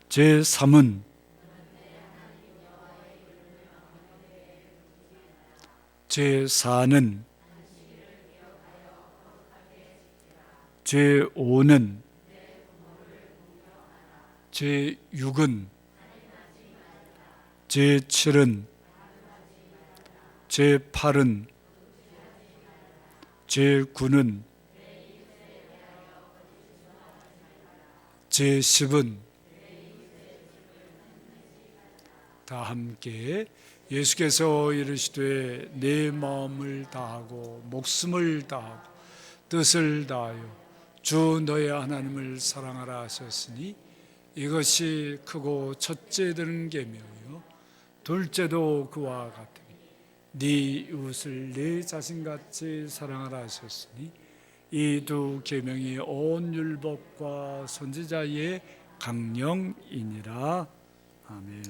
제3은 제4는 제5는 제6은 제7은 제8은 제9는 제10은 다 함께 예수께서 이르시되 내 마음을 다하고 목숨을 다하고 뜻을 다하여 주 너의 하나님을 사랑하라 하셨으니 이것이 크고 첫째 되는 계명이요 둘째도 그와 같으니 네 이웃을 네 자신같이 사랑하라 하셨으니 이 두 계명이 온 율법과 선지자의 강령이니라. 아멘.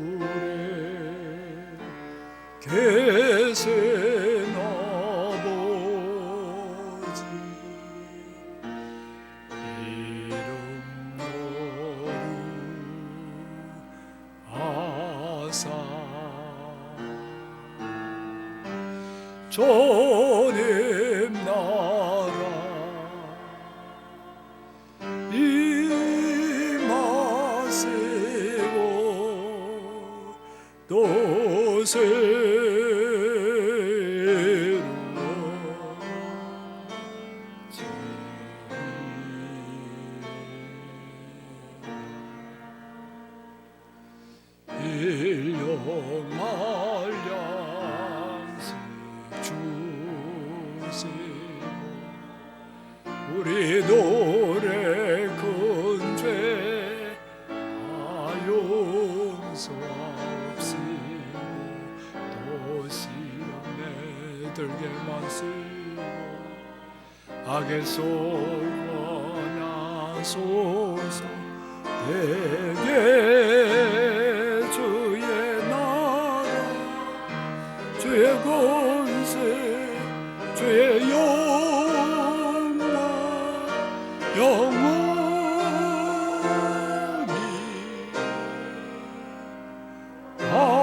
하늘에 계신 아버지 이름 거룩하사 주님 나라 또 새로워지리. 일용할 양식 주시고 우리 노래 큰 죄 다 용서하옵시고 또 시험에 들게 마시고 악에서 구원하소서. 내게 주의 나라 주의 권세 주의 영광 영원히 아멘.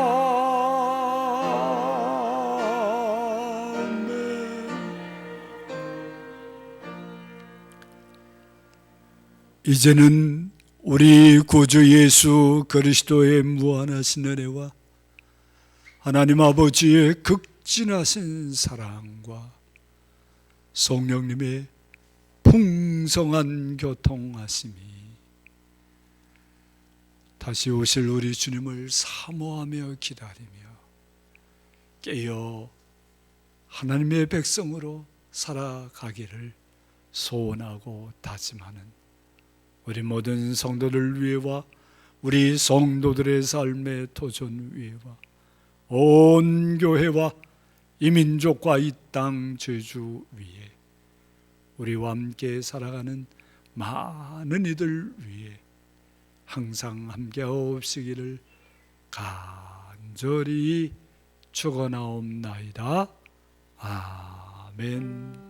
이제는 우리 구주 예수 그리스도의 무한하신 은혜와 하나님 아버지의 극진하신 사랑과 성령님의 풍성한 교통하심이 다시 오실 우리 주님을 사모하며 기다리며 깨어 하나님의 백성으로 살아가기를 소원하고 다짐하는 우리 모든 성도들 위해와 우리 성도들의 삶의 도전 위에와 온 교회와 이 민족과 이 땅 제주 위에 우리와 함께 살아가는 많은 이들 위해 항상 함께하옵시기를 간절히 축원하옵나이다. 아멘.